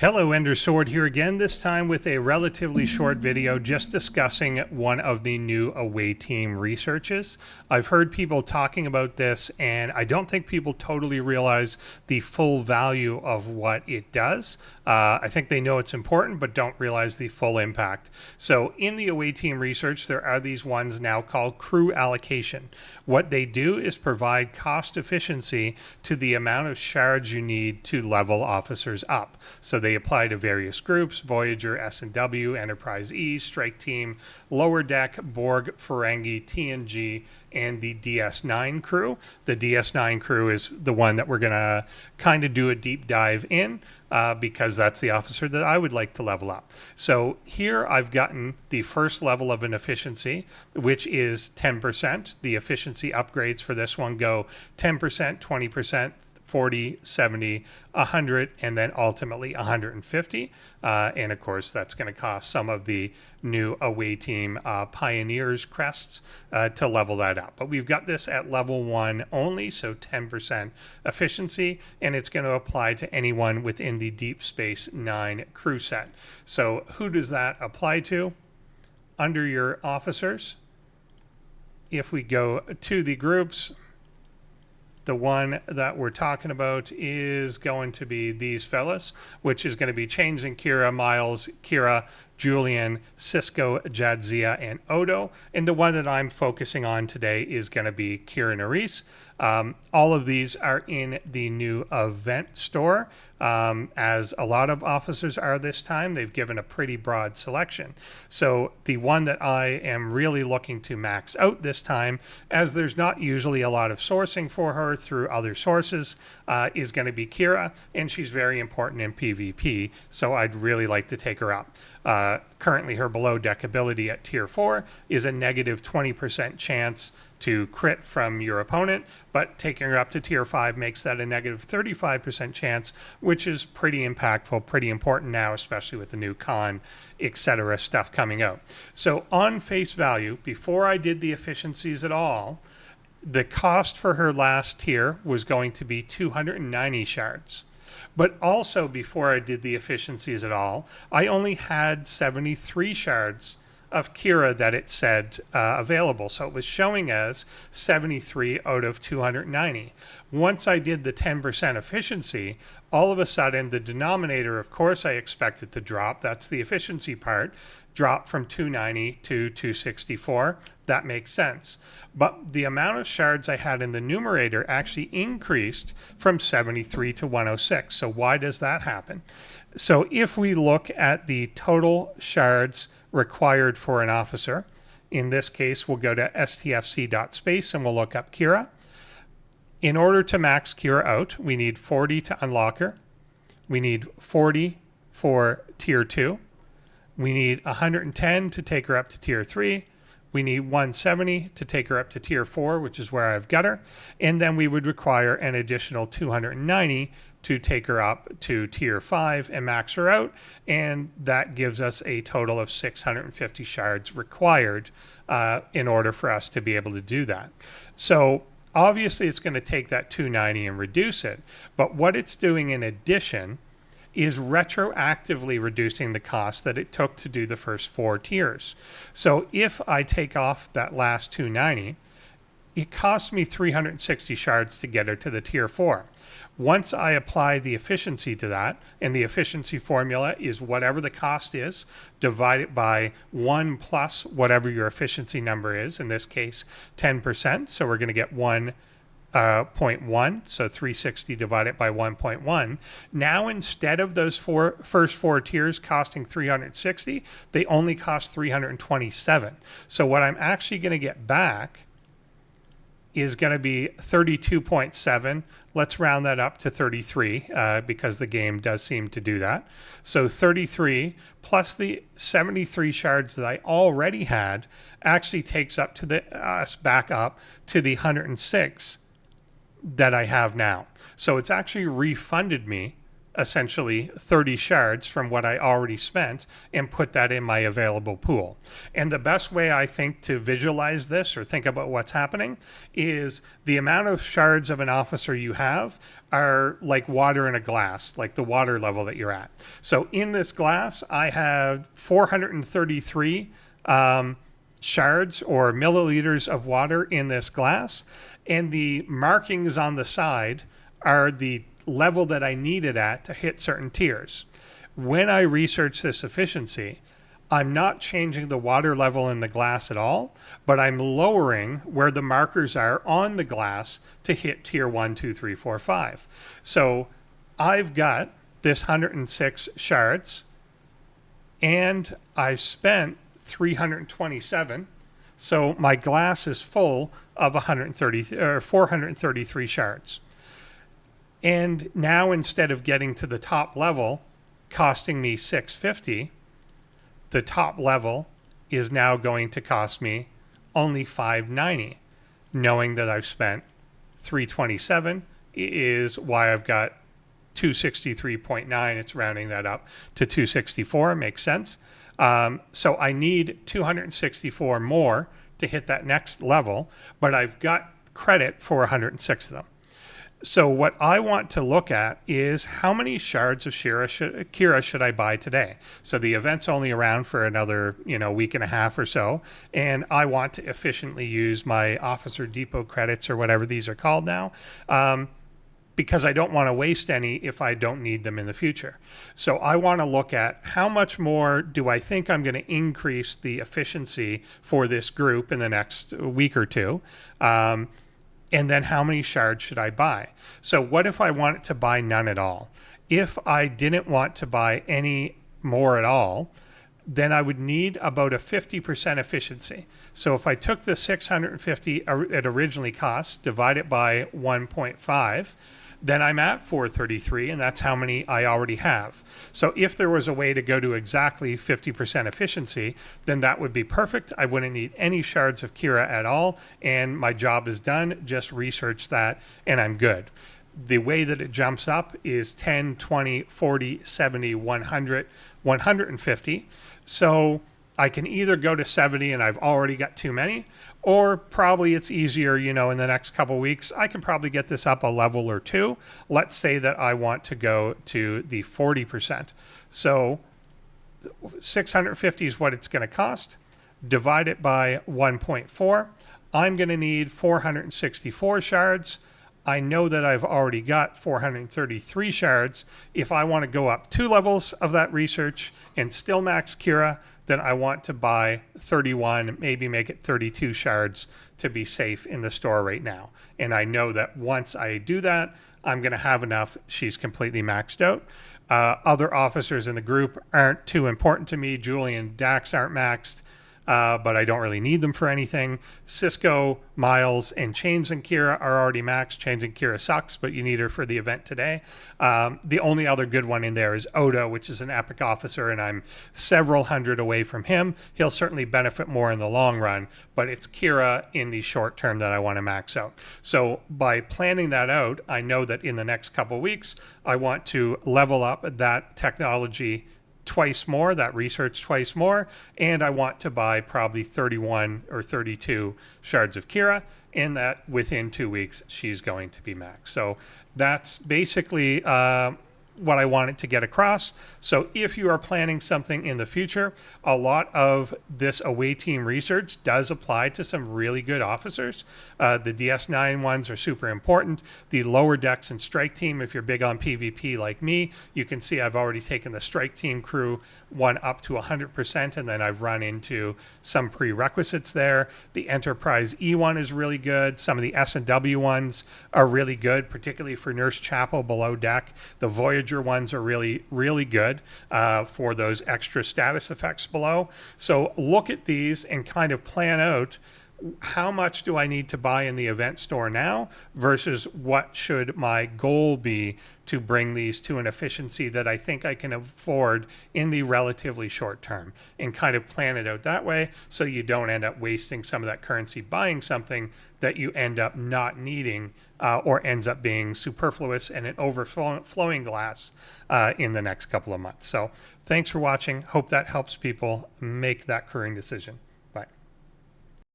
Hello, Endersword here again, this time with a relatively short video just discussing one of the new away team researches. I've heard people talking about this, and I don't think people totally realize the full value of what it does. I think they know it's important, but don't realize the full impact. So in the away team research, there are these ones now called crew allocation. What they do is provide cost efficiency to the amount of shards you need to level officers up. So they apply to various groups: Voyager, S&W, Enterprise E, Strike Team, Lower Deck, Borg, Ferengi, TNG, and the DS9 crew. The DS9 crew is the one that we're going to kind of do a deep dive in because that's the officer that I would like to level up. So here I've gotten the first level of an efficiency, which is 10%. The efficiency upgrades for this one go 10%, 20%, 40, 70, 100, and then ultimately 150. And of course, that's going to cost some of the new away team Pioneers crests to level that up. But we've got this at level 1 only, so 10% efficiency, and it's going to apply to anyone within the Deep Space Nine crew set. So who does that apply to? Under your officers, if we go to the groups, the one that we're talking about is going to be these fellas, which is going to be Changing Kira, Miles, Kira, Julian, Cisco, Jadzia, and Odo. And the one that I'm focusing on today is going to be Kira Nerys. All of these are in the new event store, as a lot of officers are this time. They've given a pretty broad selection. So the one that I am really looking to max out this time, as there's not usually a lot of sourcing for her through other sources, is going to be Kira, and she's very important in PvP, so I'd really like to take her up. Currently, her below deck ability at tier 4 is a negative 20% chance to crit from your opponent, but taking her up to tier 5 makes that a negative 35% chance, which is pretty impactful, pretty important now, especially with the new con, etc. stuff coming out. So on face value, before I did the efficiencies at all, the cost for her last tier was going to be 290 shards. But also, before I did the efficiencies at all, I only had 73 shards of Kira that it said available. So it was showing as 73 out of 290. Once I did the 10% efficiency, all of a sudden the denominator, of course, I expected to drop. That's the efficiency part. Drop from 290 to 264. That makes sense. But the amount of shards I had in the numerator actually increased from 73 to 106. So why does that happen? So if we look at the total shards required for an officer, in this case, we'll go to stfc.space and we'll look up Kira. In order to max Kira out, we need 40 to unlock her. We need 40 for tier 2. We need 110 to take her up to tier 3. We need 170 to take her up to tier 4, which is where I've got her. And then we would require an additional 290 to take her up to tier 5 and max her out. And that gives us a total of 650 shards required in order for us to be able to do that. So obviously it's going to take that 290 and reduce it. But what it's doing in addition is retroactively reducing the cost that it took to do the first 4 tiers. So if I take off that last 290, it costs me 360 shards to get her to the tier 4. Once I apply the efficiency to that, and the efficiency formula is whatever the cost is, divided by 1 plus whatever your efficiency number is, in this case 10%, so we're going to get 1.1, so 360 divided by 1.1. Now, instead of those first four tiers costing 360, they only cost 327. So what I'm actually going to get back is going to be 32.7. Let's round that up to 33 because the game does seem to do that. So 33 plus the 73 shards that I already had actually takes up to us back up to the 106 that I have now. So it's actually refunded me essentially 30 shards from what I already spent and put that in my available pool. And the best way I think to visualize this or think about what's happening is the amount of shards of an officer you have are like water in a glass, like the water level that you're at. So in this glass, I have 433 shards or milliliters of water in this glass, and the markings on the side are the level that I need it at to hit certain tiers. When I research this efficiency, I'm not changing the water level in the glass at all, but I'm lowering where the markers are on the glass to hit tier 1, 2, 3, 4, 5. So I've got this 106 shards, and I've spent 327. So my glass is full of 433 shards. And now instead of getting to the top level costing me 650, the top level is now going to cost me only 590, knowing that I've spent 327 is why I've got 263.9. It's rounding that up to 264. Makes sense. So I need 264 more to hit that next level, but I've got credit for 106 of them. So what I want to look at is how many shards of Kira should I buy today? So the event's only around for another, week and a half or so, and I want to efficiently use my Officer Depot credits or whatever these are called now, because I don't want to waste any if I don't need them in the future. So I want to look at how much more do I think I'm going to increase the efficiency for this group in the next week or two. And then how many shards should I buy? So what if I wanted to buy none at all? If I didn't want to buy any more at all, then I would need about a 50% efficiency. So if I took the 650 it originally cost, divide it by 1.5, then I'm at 433, and that's how many I already have. So if there was a way to go to exactly 50% efficiency, then that would be perfect. I wouldn't need any shards of Kira at all, and my job is done. Just research that, and I'm good. The way that it jumps up is 10, 20, 40, 70, 100, 150. So I can either go to 70 and I've already got too many, or probably it's easier, in the next couple of weeks, I can probably get this up a level or two. Let's say that I want to go to the 40%. So 650 is what it's going to cost. Divide it by 1.4. I'm going to need 464 shards. I know that I've already got 433 shards. If I want to go up 2 levels of that research and still max Kira, then I want to buy 31, maybe make it 32 shards to be safe in the store right now. And I know that once I do that, I'm going to have enough. She's completely maxed out. Other officers in the group aren't too important to me. Julie and Dax aren't maxed. But I don't really need them for anything. Cisco, Miles, and Chains and Kira are already maxed. Chains and Kira sucks, but you need her for the event today. The only other good one in there is Oda, which is an epic officer, and I'm several hundred away from him. He'll certainly benefit more in the long run, but it's Kira in the short term that I want to max out. So by planning that out, I know that in the next couple of weeks, I want to level up that technology twice more, that research twice more, and I want to buy probably 31 or 32 shards of Kira, and that within 2 weeks she's going to be max. So that's basically what I wanted to get across. So if you are planning something in the future, a lot of this away team research does apply to some really good officers. The DS9 ones are super important. The lower decks and strike team, if you're big on PvP like me, you can see I've already taken the strike team crew one up to 100%, and then I've run into some prerequisites there. The Enterprise E one is really good. Some of the S&W ones are really good, particularly for Nurse Chapel below deck. The Voyager ones are really, really good for those extra status effects below. So look at these and kind of plan out how much do I need to buy in the event store now versus what should my goal be to bring these to an efficiency that I think I can afford in the relatively short term, and kind of plan it out that way so you don't end up wasting some of that currency buying something that you end up not needing or ends up being superfluous and an overflowing glass in the next couple of months. So thanks for watching. Hope that helps people make that crewing decision.